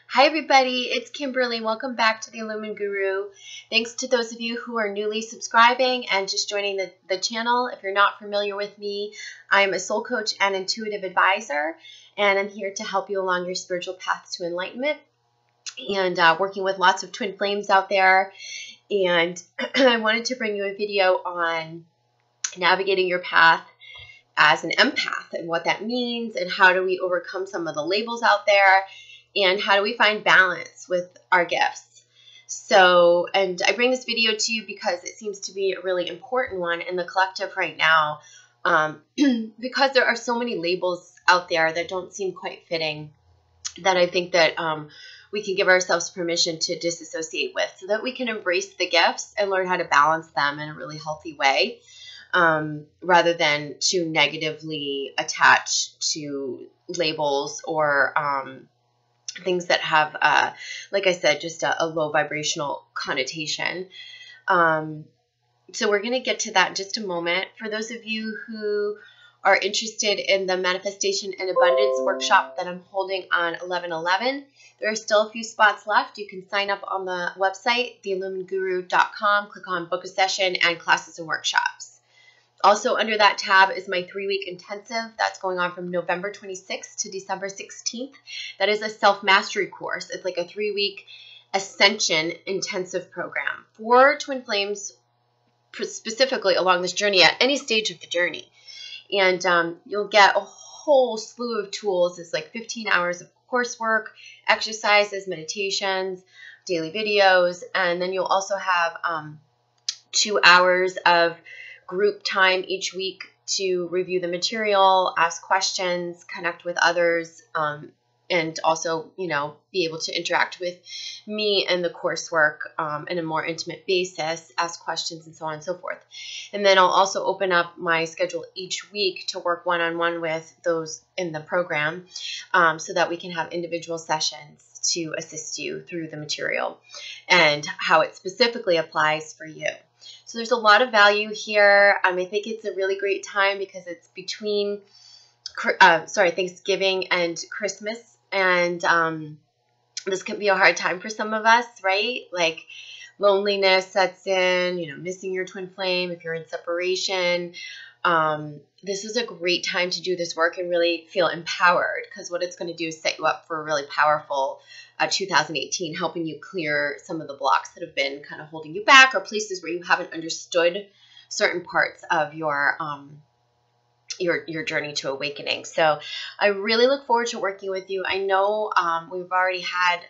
Hi everybody, it's Kimberly. Welcome back to the Illumin Guru. Thanks to those of you who are newly subscribing and just joining the channel. If you're not familiar with me, I'm a soul coach and intuitive advisor, and I'm here to help you along your spiritual path to enlightenment and working with lots of twin flames out there. And I wanted to bring you a video on navigating your path as an empath and what that means and how do we overcome some of the labels out there. And how do we find balance with our gifts? So, and I bring this video to you because it seems to be a really important one in the collective right now, because there are so many labels out there that don't seem quite fitting, that I think that we can give ourselves permission to disassociate with so that we can embrace the gifts and learn how to balance them in a really healthy way, rather than to negatively attach to labels or things that have, like I said, just a low vibrational connotation. So we're going to get to that in just a moment. For those of you who are interested in the Manifestation and Abundance workshop that I'm holding on 11/11, there are still a few spots left. You can sign up on the website, theilluminguru.com, click on Book a Session and Classes and Workshops. Also under that tab is my 3-week intensive that's going on from November 26th to December 16th. That is a self-mastery course. It's like a 3-week ascension intensive program for twin flames, specifically along this journey at any stage of the journey. And you'll get a whole slew of tools. It's like 15 hours of coursework, exercises, meditations, daily videos, and then you'll also have 2 hours of group time each week to review the material, ask questions, connect with others, and also, be able to interact with me and the coursework in a more intimate basis, ask questions, and so on and so forth. And then I'll also open up my schedule each week to work one-on-one with those in the program, so that we can have individual sessions to assist you through the material and how it specifically applies for you. So there's a lot of value here. I think it's a really great time because it's between, Thanksgiving and Christmas. And this can be a hard time for some of us, right? Like loneliness sets in, missing your twin flame if you're in separation. This is a great time to do this work and really feel empowered, because what it's going to do is set you up for a really powerful 2018, helping you clear some of the blocks that have been kind of holding you back, or places where you haven't understood certain parts of your journey to awakening. So I really look forward to working with you. I know we've already had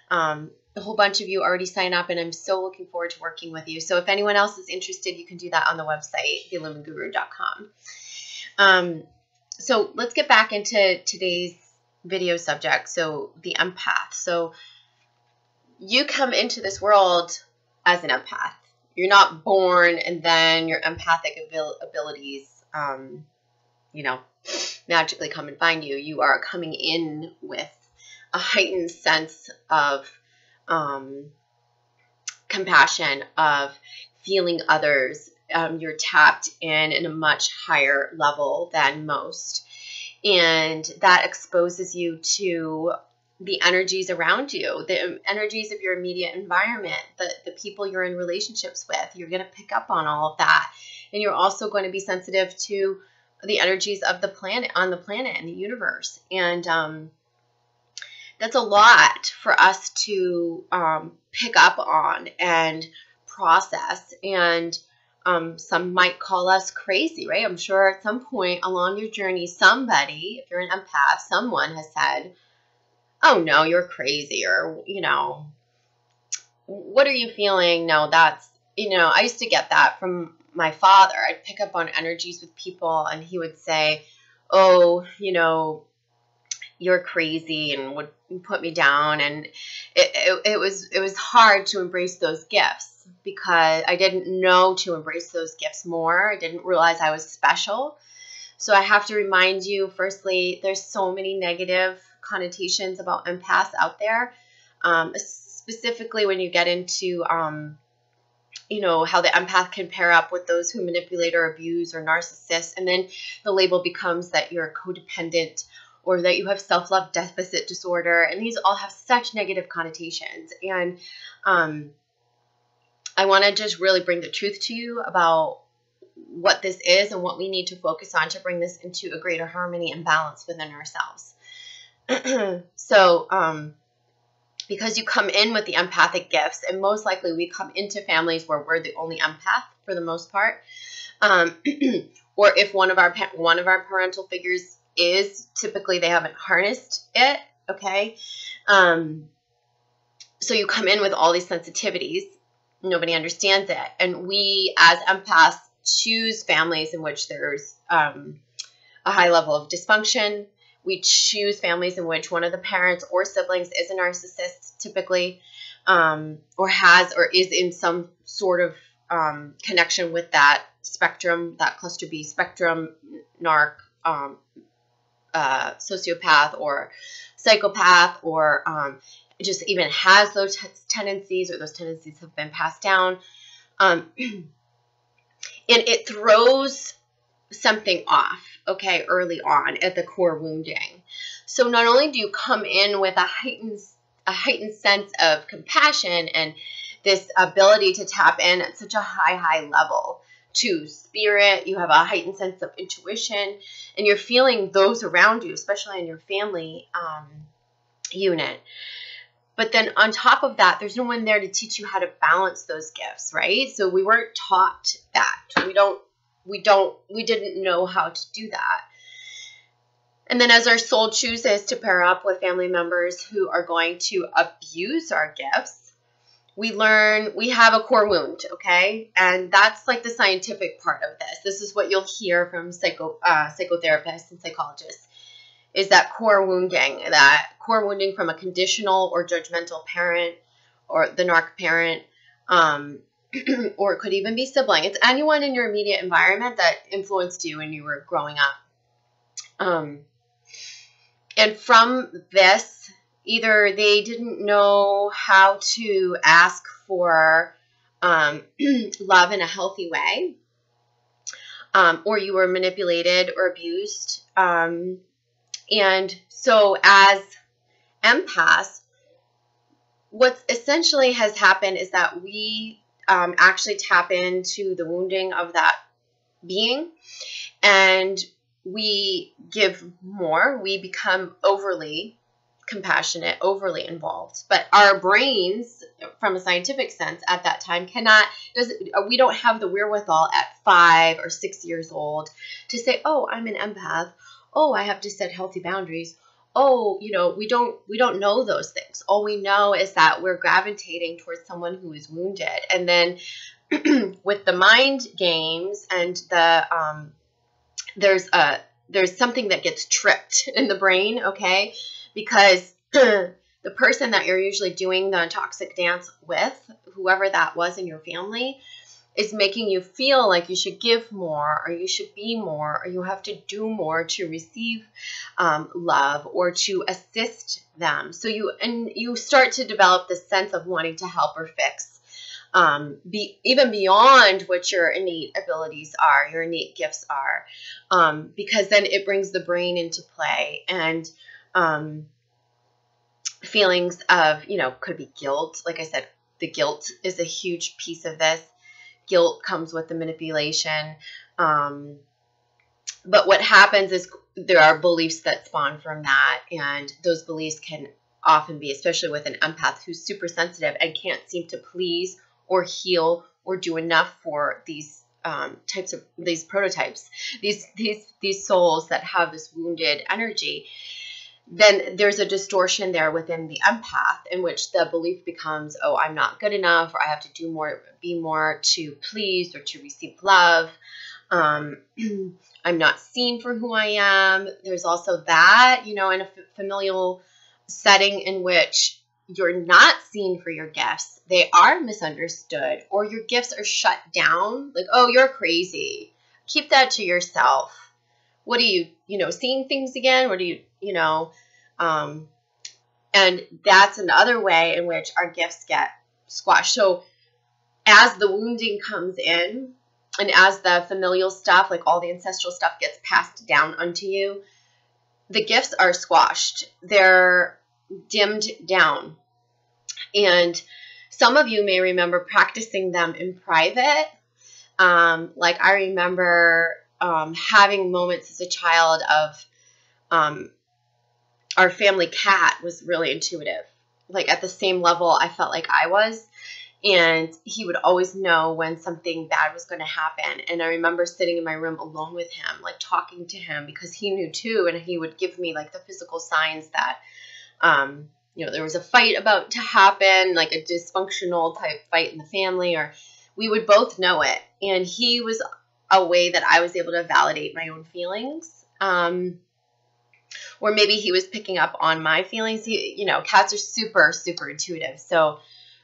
a whole bunch of you already sign up, and I'm so looking forward to working with you. So if anyone else is interested, you can do that on the website, theilluminguru.com. So let's get back into today's video subject. So the empath. So you come into this world as an empath. You're not born and then your empathic abilities, magically come and find you. You are coming in with a heightened sense of compassion, of feeling others. You're tapped in a much higher level than most. And that exposes you to the energies around you, the energies of your immediate environment, the people you're in relationships with. You're going to pick up on all of that. And you're also going to be sensitive to the energies of the planet, on the planet and the universe. And that's a lot for us to pick up on and process. And some might call us crazy, right? I'm sure at some point along your journey, somebody, if you're an empath, someone has said, oh no, you're crazy, or, what are you feeling? No, that's, I used to get that from my father. I'd pick up on energies with people and he would say, oh, you're crazy, and would put me down. And it was hard to embrace those gifts, because I didn't know to embrace those gifts more. I didn't realize I was special. So I have to remind you, firstly, there's so many negative connotations about empaths out there, specifically when you get into, how the empath can pair up with those who manipulate or abuse or narcissist. And then the label becomes that you're codependent or that you have self-love deficit disorder. And these all have such negative connotations. And I want to just really bring the truth to you about what this is and what we need to focus on to bring this into a greater harmony and balance within ourselves. So, because you come in with the empathic gifts, and most likely we come into families where we're the only empath for the most part, or if one of our parental figures is, typically they haven't harnessed it. Okay, so you come in with all these sensitivities. Nobody understands it, and we as empaths choose families in which there's a high level of dysfunction. We choose families in which one of the parents or siblings is a narcissist, typically, or has or is in some sort of connection with that spectrum, that cluster B spectrum, narc, sociopath, or psychopath, or just even has those tendencies, or those tendencies have been passed down. And it throws something off, okay, early on at the core wounding. So not only do you come in with a heightened sense of compassion and this ability to tap in at such a high level to spirit, you have a heightened sense of intuition, and you're feeling those around you, especially in your family unit. But then on top of that, there's no one there to teach you how to balance those gifts, right? So we weren't taught that. We didn't know how to do that. And then as our soul chooses to pair up with family members who are going to abuse our gifts, we learn we have a core wound, okay? And that's like the scientific part of this. This is what you'll hear from psychotherapists and psychologists, is that core wounding from a conditional or judgmental parent, or the narc parent, or it could even be sibling. It's anyone in your immediate environment that influenced you when you were growing up. And from this, either they didn't know how to ask for love in a healthy way, or you were manipulated or abused. And so as empaths, what essentially has happened is that we actually tap into the wounding of that being, and we give more. We become overly compassionate, overly involved. But our brains, from a scientific sense, at that time we don't have the wherewithal at 5 or 6 years old to say, oh, I'm an empath. Oh, I have to set healthy boundaries. Oh, we don't know those things. All we know is that we're gravitating towards someone who is wounded. And then with the mind games and the there's something that gets tripped in the brain, okay? Because the person that you're usually doing the toxic dance with, whoever that was in your family, is making you feel like you should give more, or you should be more, or you have to do more to receive love or to assist them. So you start to develop this sense of wanting to help or fix, even beyond what your innate abilities are, your innate gifts are, because then it brings the brain into play, and feelings of, could be guilt. Like I said, the guilt is a huge piece of this. Guilt comes with the manipulation. But what happens is there are beliefs that spawn from that. And those beliefs can often be, especially with an empath who's super sensitive and can't seem to please or heal or do enough for these these prototypes, these souls that have this wounded energy. Then there's a distortion there within the empath in which the belief becomes, oh, I'm not good enough, or I have to do more, be more to please or to receive love. I'm not seen for who I am. There's also that, in a familial setting in which you're not seen for your gifts. They are misunderstood, or your gifts are shut down. Like, oh, you're crazy. Keep that to yourself. What are you, seeing things again? What are you, and that's another way in which our gifts get squashed. So as the wounding comes in, and as the familial stuff, like all the ancestral stuff, gets passed down onto you, the gifts are squashed. They're dimmed down. And some of you may remember practicing them in private. Like I remember having moments as a child of our family cat was really intuitive. Like at the same level I felt like I was. And he would always know when something bad was going to happen. And I remember sitting in my room alone with him, like talking to him, because he knew too. And he would give me like the physical signs that, there was a fight about to happen, like a dysfunctional type fight in the family, or we would both know it. And he was a way that I was able to validate my own feelings. Or maybe he was picking up on my feelings. Cats are super, super intuitive. So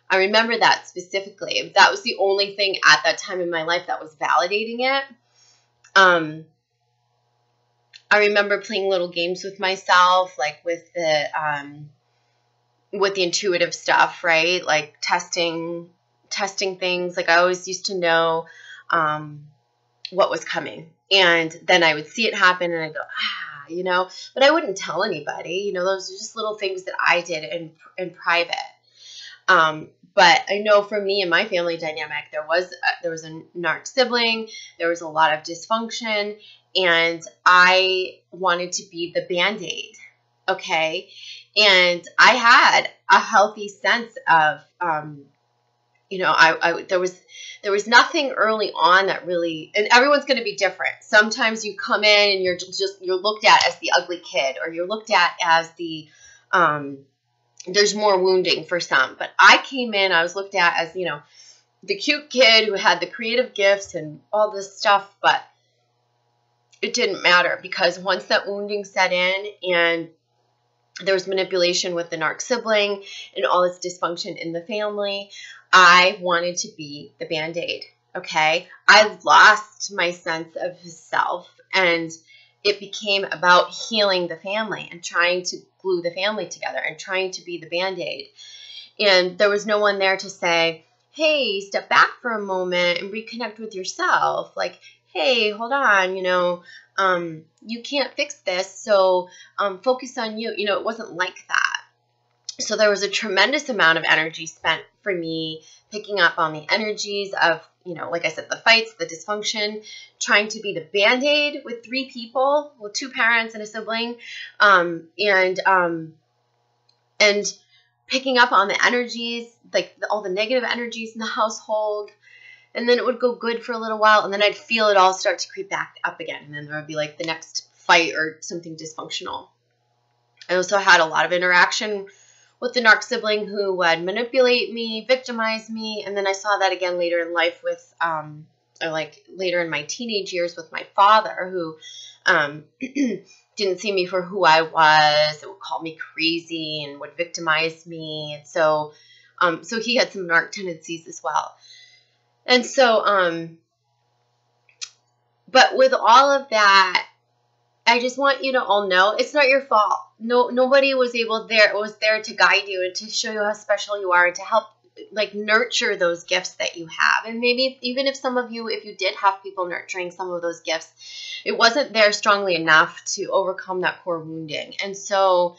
I remember that specifically. That was the only thing at that time in my life that was validating it. I remember playing little games with myself, like with the intuitive stuff, right? Like testing things. Like I always used to know what was coming. And then I would see it happen and I'd go, but I wouldn't tell anybody. Those are just little things that I did in private. But I know for me and my family dynamic, there was a narc sibling, there was a lot of dysfunction, and I wanted to be the Band-Aid, okay? And I had a healthy sense of, there was nothing early on that really, and everyone's going to be different. Sometimes you come in and you're looked at as the ugly kid, or you're looked at as the, there's more wounding for some. But I came in, I was looked at as, the cute kid who had the creative gifts and all this stuff, but it didn't matter because once that wounding set in and there was manipulation with the narc sibling and all this dysfunction in the family, I wanted to be the Band-Aid, okay? I lost my sense of self, and it became about healing the family and trying to glue the family together and trying to be the Band-Aid. And there was no one there to say, hey, step back for a moment and reconnect with yourself. Like, hey, hold on, you can't fix this, so focus on you. It wasn't like that. So there was a tremendous amount of energy spent for me picking up on the energies of, like I said, the fights, the dysfunction, trying to be the Band-Aid with 3 people, with 2 parents and a sibling, and picking up on the energies, like all the negative energies in the household. And then it would go good for a little while, and then I'd feel it all start to creep back up again. And then there would be like the next fight or something dysfunctional. I also had a lot of interaction with the narc sibling who would manipulate me, victimize me. And then I saw that again later in life with, or like later in my teenage years with my father, who didn't see me for who I was. It would call me crazy and would victimize me. And so he had some narc tendencies as well. And so, but with all of that, I just want you to all know it's not your fault. Nobody was there to guide you and to show you how special you are and to help like nurture those gifts that you have. And maybe even if some of you, if you did have people nurturing some of those gifts, it wasn't there strongly enough to overcome that core wounding. And so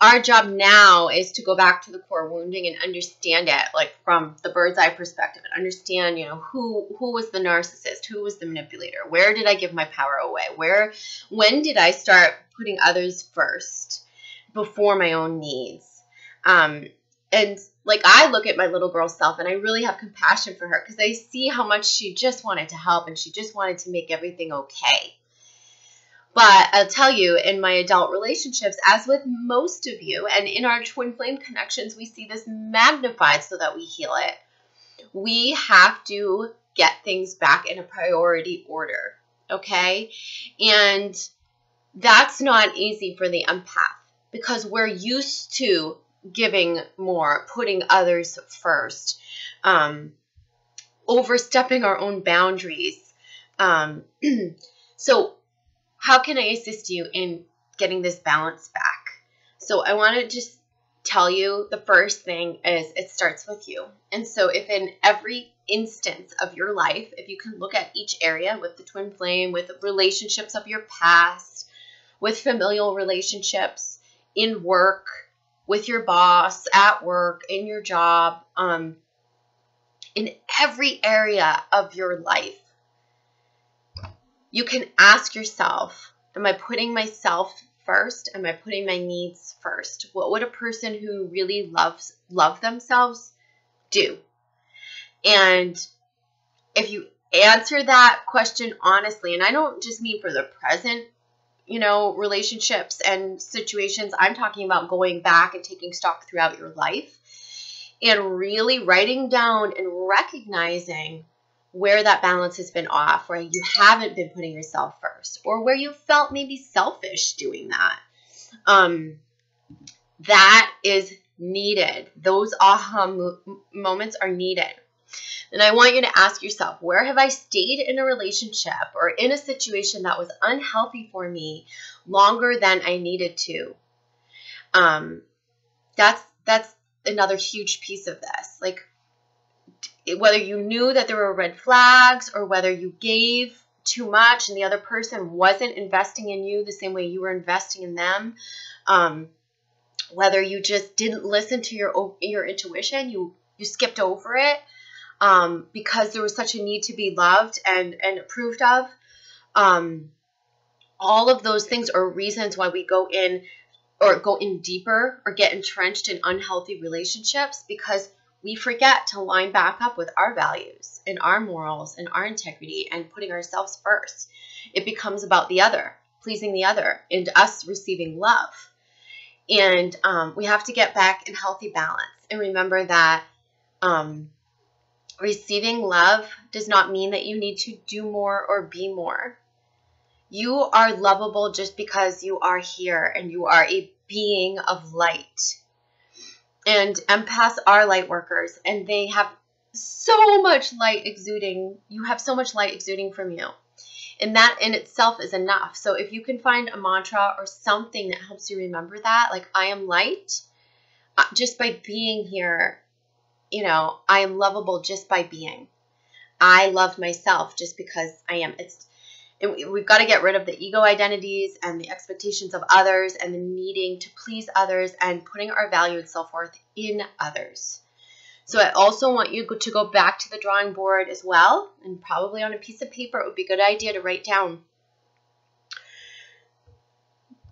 our job now is to go back to the core wounding and understand it, like from the bird's eye perspective, and understand, who was the narcissist, who was the manipulator, where did I give my power away, when did I start putting others first before my own needs, and like I look at my little girl self and I really have compassion for her because I see how much she just wanted to help and she just wanted to make everything okay. But I'll tell you, in my adult relationships, as with most of you, and in our twin flame connections, we see this magnified so that we heal it. We have to get things back in a priority order, okay? And that's not easy for the empath because we're used to giving more, putting others first, overstepping our own boundaries. So how can I assist you in getting this balance back? So I want to just tell you the first thing is it starts with you. And so if in every instance of your life, if you can look at each area with the twin flame, with relationships of your past, with familial relationships, in work, with your boss, at work, in your job, in every area of your life. You can ask yourself, am I putting myself first? Am I putting my needs first? What would a person who really love themselves do? And if you answer that question honestly, and I don't just mean for the present, relationships and situations, I'm talking about going back and taking stock throughout your life and really writing down and recognizing where that balance has been off, where you haven't been putting yourself first, or where you felt maybe selfish doing that. That is needed. Those aha moments are needed. And I want you to ask yourself, where have I stayed in a relationship or in a situation that was unhealthy for me longer than I needed to? That's another huge piece of this. Like, whether you knew that there were red flags or whether you gave too much and the other person wasn't investing in you the same way you were investing in them, whether you just didn't listen to your intuition, you skipped over it, because there was such a need to be loved and approved of. All of those things are reasons why we go in deeper or get entrenched in unhealthy relationships, because we forget to line back up with our values and our morals and our integrity and putting ourselves first. It becomes about the other, pleasing the other, and us receiving love. And we have to get back in healthy balance and remember that receiving love does not mean that you need to do more or be more. You are lovable just because you are here and you are a being of light. And empaths are light workers, and they have so much light exuding. You have so much light exuding from you. And that in itself is enough. So if you can find a mantra or something that helps you remember that, like I am light, just by being here, I am lovable just by being. I love myself just because I am. We've got to get rid of the ego identities and the expectations of others and the needing to please others and putting our value and self-worth in others. So I also want you to go back to the drawing board as well, and probably on a piece of paper, it would be a good idea to write down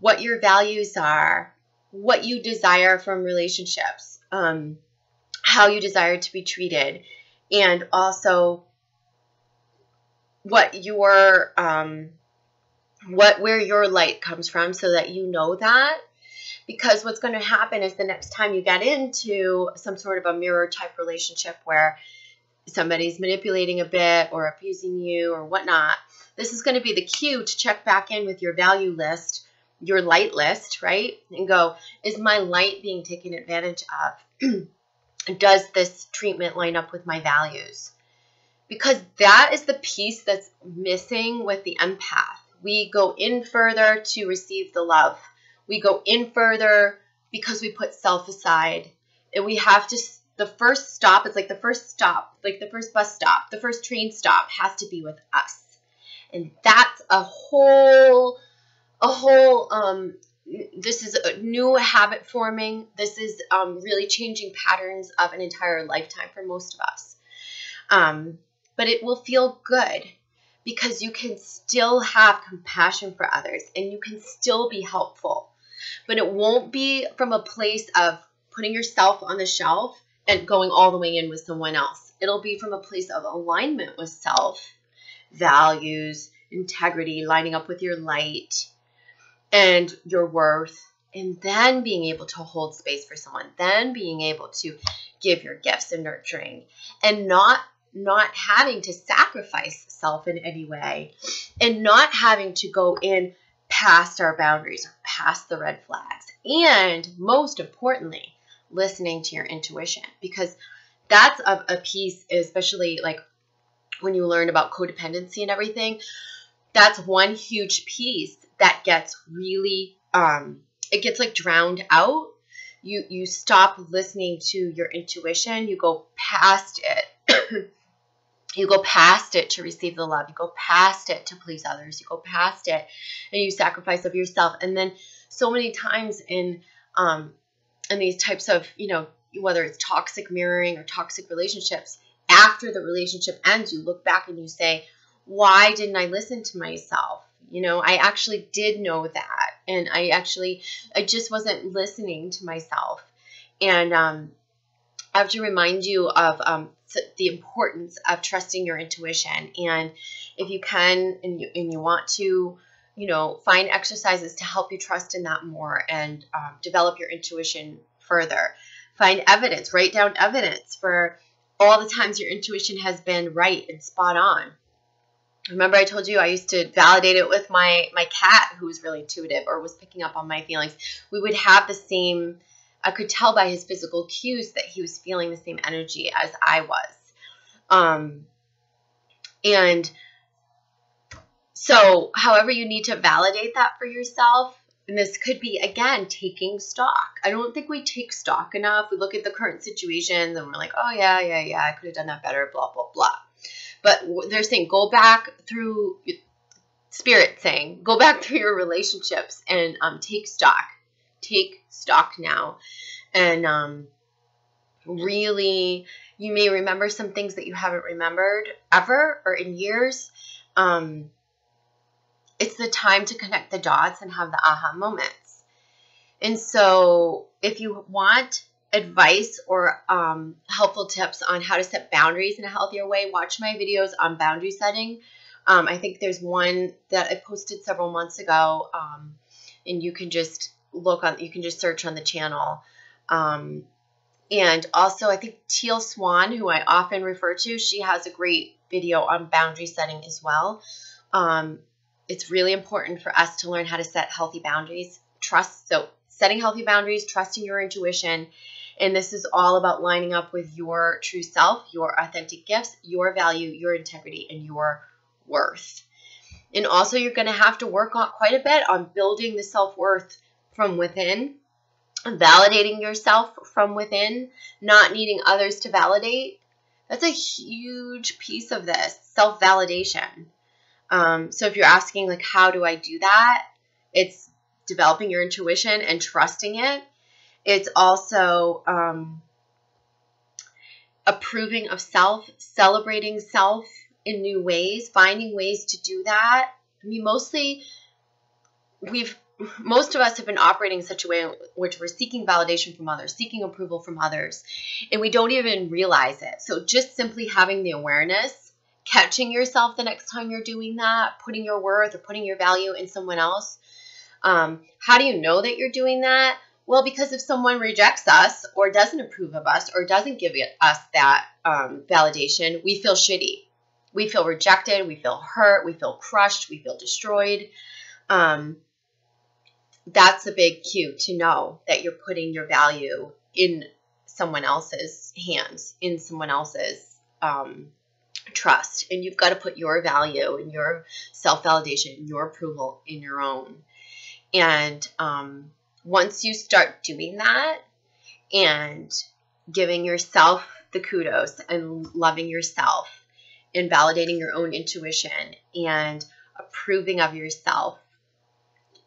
what your values are, what you desire from relationships, how you desire to be treated, and also where your light comes from, so that you know that. Because what's going to happen is the next time you get into some sort of a mirror type relationship where somebody's manipulating a bit or abusing you or whatnot, this is going to be the cue to check back in with your value list, your light list, right? And go, is my light being taken advantage of? Does this treatment line up with my values? Because that is the piece that's missing with the empath. We go in further to receive the love. We go in further because we put self aside. And we have to, the first stop, it's like the first stop, like the first bus stop, the first train stop has to be with us. And that's this is a new habit forming. This is really changing patterns of an entire lifetime for most of us. But it will feel good because you can still have compassion for others and you can still be helpful. But it won't be from a place of putting yourself on the shelf and going all the way in with someone else. It'll be from a place of alignment with self, values, integrity, lining up with your light and your worth, and then being able to hold space for someone, then being able to give your gifts and nurturing, and not having to sacrifice self in any way, and not having to go in past our boundaries or past the red flags. And most importantly, listening to your intuition, because that's a piece, especially like when you learn about codependency and everything, that's one huge piece that gets really, it gets like drowned out. You stop listening to your intuition. You go past it You go past it to receive the love. You go past it to please others. You go past it and you sacrifice of yourself. And then so many times in these types of, whether it's toxic mirroring or toxic relationships, after the relationship ends, you look back and you say, why didn't I listen to myself? I actually did know that. And I just wasn't listening to myself. And I have to remind you of the importance of trusting your intuition. And if you can, and you want to, find exercises to help you trust in that more and develop your intuition further. Find evidence, write down evidence for all the times your intuition has been right and spot on. Remember I told you I used to validate it with my cat, who was really intuitive or was picking up on my feelings. We would have the same, I could tell by his physical cues that he was feeling the same energy as I was. And so however you need to validate that for yourself, and this could be, again, taking stock. I don't think we take stock enough. We look at the current situations and we're like, oh, yeah, I could have done that better, blah, blah, blah. But they're saying go back through, Spirit saying, go back through your relationships and take stock. Take stock now. And really, you may remember some things that you haven't remembered ever or in years. It's the time to connect the dots and have the aha moments. And so if you want advice or helpful tips on how to set boundaries in a healthier way, watch my videos on boundary setting. I think there's one that I posted several months ago, and you can just search on the channel. And also I think Teal Swan, who I often refer to, she has a great video on boundary setting as well. It's really important for us to learn how to set healthy boundaries. So setting healthy boundaries, trusting your intuition. And this is all about lining up with your true self, your authentic gifts, your value, your integrity, and your worth. And also you're going to have to work on quite a bit on building the self-worth from within, validating yourself from within, not needing others to validate. That's a huge piece of this, self-validation. So if you're asking, like, how do I do that? It's developing your intuition and trusting it. It's also approving of self, celebrating self in new ways, finding ways to do that. I mean, most of us have been operating in such a way in which we're seeking validation from others, seeking approval from others, and we don't even realize it. So just simply having the awareness, catching yourself the next time you're doing that, putting your worth or putting your value in someone else. How do you know that you're doing that? Well, because if someone rejects us or doesn't approve of us or doesn't give us that validation, we feel shitty. We feel rejected. We feel hurt. We feel crushed. We feel destroyed. That's a big cue to know that you're putting your value in someone else's hands, in someone else's trust. And you've got to put your value and your self-validation, your approval in your own. And once you start doing that and giving yourself the kudos and loving yourself and validating your own intuition and approving of yourself,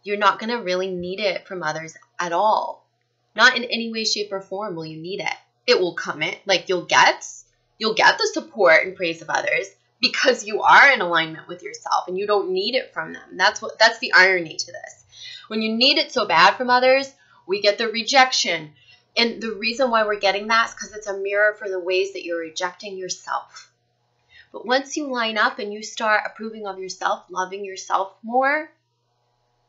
you're not going to really need it from others at all. Not in any way, shape, or form will you need it. It will come in, like you'll get the support and praise of others because you are in alignment with yourself and you don't need it from them. That's the irony to this. When you need it so bad from others, we get the rejection. And the reason why we're getting that is because it's a mirror for the ways that you're rejecting yourself. But once you line up and you start approving of yourself, loving yourself more,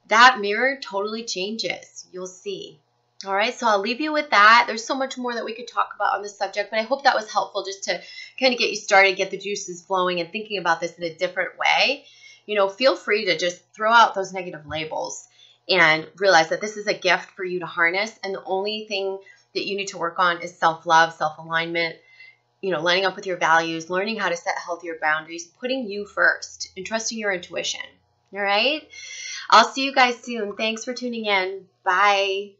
that mirror totally changes. You'll see. All right, so I'll leave you with that. There's so much more that we could talk about on this subject, but I hope that was helpful just to kind of get you started, get the juices flowing and thinking about this in a different way. Feel free to just throw out those negative labels and realize that this is a gift for you to harness. And the only thing that you need to work on is self-love, self-alignment, lining up with your values, learning how to set healthier boundaries, putting you first and trusting your intuition. All right. I'll see you guys soon. Thanks for tuning in. Bye.